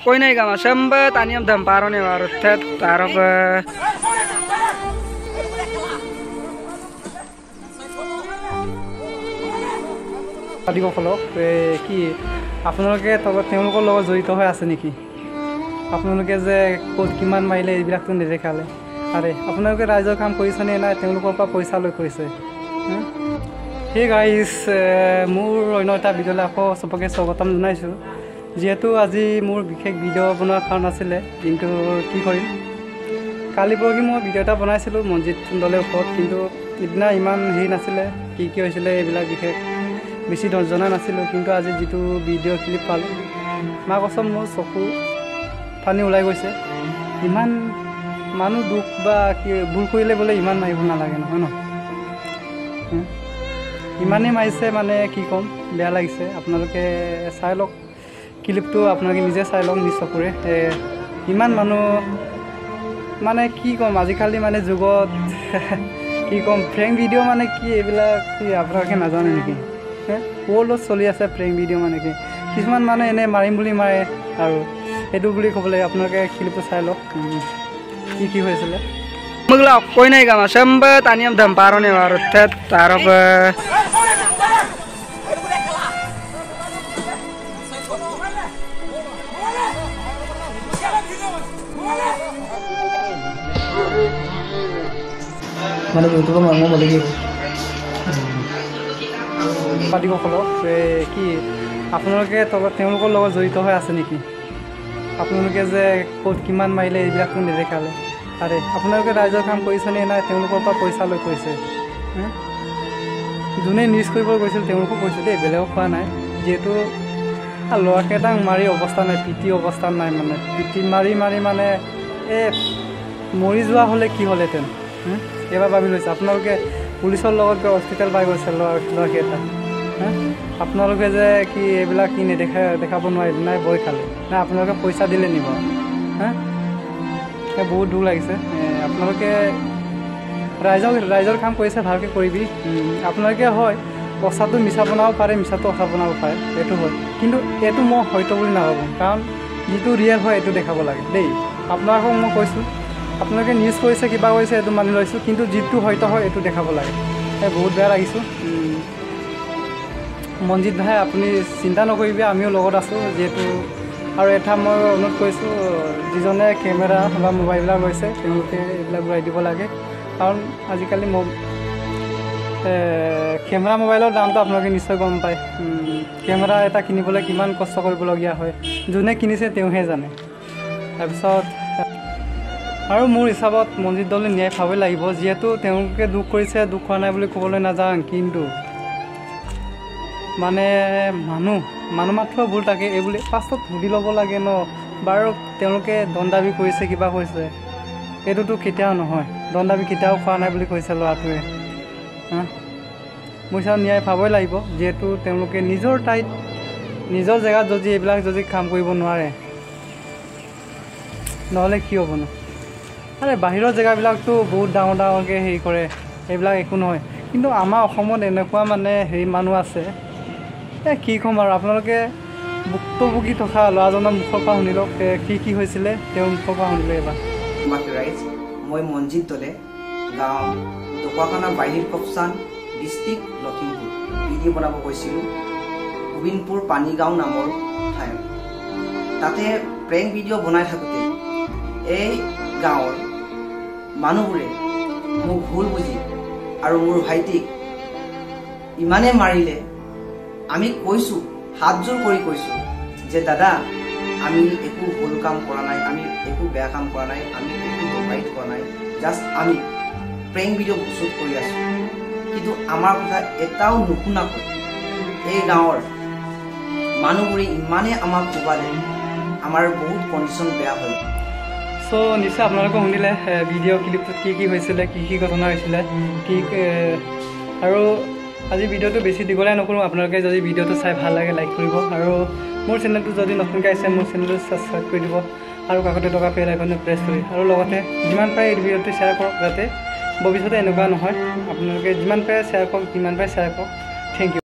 कोई नहीं काम sembe taniam damparo ne baru tet taruh tadi kok kalau ki আপোনালোকে তলত তেওঁলোকৰ লগত জড়িত হৈ আছে নেকি আপোনালোকে যে কোট কিমান মাইলে এইবিলাকটো নেদেখালে আৰে আপোনালোকে ৰাইজৰ কাম কৰিছনে নাই তেওঁলোকৰ পৰা পইচা লৈ কৰিছে হে গাইস মোৰ অন্য এটা ভিডিঅ'লৈ আকৌ সবকে স্বাগতম জনাইছো যেহেতু আজি মোৰ বিশেষ ভিডিঅ' বনোৱাৰ কাৰণ আছিলে কিন্তু কি কৰিম কালি পৰহি মই ভিডিঅ' এটা বনাইছিলো মঞ্জিত দলে ওপৰত কিন্তু ইদিনা ইমান হেৰি নাছিলে কি হৈছিলে এইবিলাক বিশেষ বেছি জনা নাছিলো কিন্তু আজি যেটো ভিডিঅ' ক্লিপ পালো মা কসম মোৰ চকু পানী ওলাই গৈছে ইমান মানুহ দুখ বা কি ভুল কৰিলে বলে ইমান মাৰিব নালাগে নহয় ন ইমানে মাইছে মানে কি কম বেয়া লাগিছে আপোনালোকে চাই লওক ক্লিপটো আপোনালোকে নিজে চাই লওক নিশ্চয়কৈ ইমান মানুহ মানে কি কম আজিকালি মানে যুগত কি কম প্ৰেং ভিডিঅ' মানে কি এইবিলাক কি আপোনালোকে নাজানে নেকি ওৱৰ্ল্ডত চলি আছে প্ৰেং ভিডিঅ' মানে কি কিছুমান মানুহ এনে মাৰিম বুলি মাৰে আৰু এটো বুলি ক'বলৈ আপোনালোকে ক্লিপটো চাই লওক কি হৈছিলে মগলা কোই নাই কাম sembe taniam damparo ne baru tet taruh মানে ইউটিউবৰ মানুহ মলিগি পাতি কলো কি আপোনালোকে তলত তেওঁলোকৰ লগত জড়িত হৈ আছে নেকি আপোনালোকে যে কোট কিমান মাইলে এইবিলাকটো নেদেখালে আৰে আপোনালোকে ৰাইজৰ কাম কৰিছনে নাই তেওঁলোকৰ পৰা পইচা লৈ কৰিছে যোনে নিউজ কৰিব গৈছিল তেওঁলোকো কৈছে দেই বেলেগক কোৱা নাই যেহেতু ল'ৰাকেইটাক মাৰি অৱস্থা নাই পিটি অৱস্থা নাই মানে পিটি মাৰি মানে মৰি যোৱা হ'লে কি হ'লেহেঁতেন এবাৰ ভাবি লৈছে আপোনালোকে পুলিচৰ লগত গৈ হস্পিটেল পাই গৈছে ল'ৰাকেইটা আপোনালোকে যে কি এইবিলাক কি দেখাব নোৱাৰিলে নাই ভয় খালে নাই আপোনালোকে পইচা দিলে নিব বহুত দুখ লাগিছে আপোনালোকে ৰাইজৰ কাম কৰিছে ভালকৈ কৰিবি আপোনালোকে হয় পইচাটো মিছা বনাব পাৰে মিছাটো সঁচা বনাব পাৰে এইটো হয় কিন্তু এইটো মই হয়তো বুলি নাভাবোঁ কাৰণ যিটো ৰিয়েল হয় এইটো দেখাব লাগে দেই আপোনালোকক মই কৈছোঁ আপোনালোকে নিউজ কৰিছে কিবা কৰিছে এইটো মানি লৈছোঁ কিন্তু যিটো হয়তো হয় এইটো দেখাব লাগে বহুত বেয়া লাগিছোঁ মঞ্জিত ভাই আপুনি চিন্তা নকৰিবি আমিও লগত আছোঁ যিহেতু আৰু এটা মই অনুৰোধ কৰিছোঁ যিজনে কেমেৰা বা মোবাইলবিলাক লৈছে তেওঁলোকে এইবিলাক ঘূৰাই দিব লাগে কাৰণ আজিকালি কেমেৰা মোবাইলৰ দামটো আপোনালোকে নিশ্চয় গম পায় কেমেৰা এটা কিনিবলৈ কিমান কষ্ট কৰিবলগীয়া হয় যোনে কিনিছে তেওঁহে জানে তাৰপিছত আৰু মোৰ হিচাপত মঞ্জিত দলে ন্যায় পাবই লাগিব যিহেতু তেওঁলোকে দুখ কৰিছে দুখ কৰা নাই বুলি ক'বলৈ নাযাওঁ কিন্তু মানে মানুহ মাত্ৰ ভুল থাকে এই বুলি পাছত সুধি ল'ব লাগে ন বাৰু তেওঁলোকে দণ্ড দাবী কৰিছে কিবা কৰিছে এইটোতো কেতিয়াও নহয় দণ্ড দাবী কেতিয়াও খোৱা নাই বুলি কৈছে ল'ৰাটোৱে মোৰ হিচাপত ন্যায় পাবই লাগিব যিহেতু তেওঁলোকে নিজৰ ঠাইত নিজৰ জেগাত যদি এইবিলাক যদি কাম কৰিব নোৱাৰে নহ'লে কি হ'ব ন আৰে বাহিৰৰ জেগাবিলাকতো বহুত ডাঙৰকৈ হেৰি কৰে এইবিলাক একো নহয় কিন্তু আমাৰ অসমত এনেকুৱা মানে হেৰি মানুহ আছে কি ক'ম আৰু আপোনালোকে ভুক্তভোগী থকা ল'ৰাজনৰ মুখৰ পৰা শুনি লওক কি হৈছিলে তেওঁৰ মুখৰ পৰা শুনিলে এবাৰ মই মঞ্জিত দলে গাঁও ঢকুৱাখানা বাহিৰ কপচান ডিষ্ট্ৰিক্ট লখিমপুৰ ভিডিঅ' বনাব গৈছিলোঁ গোবিন্দপুৰ পানীগাঁও নামৰ ঠাইত তাতে প্ৰেংক ভিডিঅ' বনাই থাকোঁতে এই গাঁৱৰ মানুহবোৰে মোক ভুল বুজি আৰু মোৰ ভাইটিক ইমানে মাৰিলে আমি কৈছোঁ হাত জোৰ কৰি কৈছোঁ যে দাদা আমি একো ভুল কাম কৰা নাই আমি একো বেয়া কাম কৰা নাই আমি একো ডকাইত কৰা নাই জাষ্ট আমি প্ৰেংক ভিডিঅ' শ্বুট কৰি আছোঁ কিন্তু আমাৰ কথা এটাও নুশুনাকৈ এই গাঁৱৰ মানুহবোৰে ইমানে আমাক কোবালে আমাৰ বহুত কণ্ডিশ্যন বেয়া হ'ল সো নিশ্চয় আপোনালোকে শুনিলে ভিডিঅ' ক্লিপটোত কি হৈছিলে কি ঘটনা হৈছিলে কি আৰু আজি ভিডিঅ'টো বেছি দীঘলীয়া নকৰোঁ আপোনালোকে যদি ভিডিঅ'টো চাই ভাল লাগে লাইক কৰিব আৰু মোৰ চেনেলটো যদি নতুনকৈ আহিছে মোৰ চেনেলটো ছাবস্ক্ৰাইব কৰি দিব আৰু কাষতে থকা বেল আইকনটো প্ৰেছ কৰি আৰু লগতে যিমান পাৰে এই ভিডিঅ'টো শ্বেয়াৰ কৰক যাতে ভৱিষ্যতে এনেকুৱা নহয় আপোনালোকে যিমান পাৰে শ্বেয়াৰ কৰক যিমান পাৰে শ্বেয়াৰ কৰক থেংক ইউ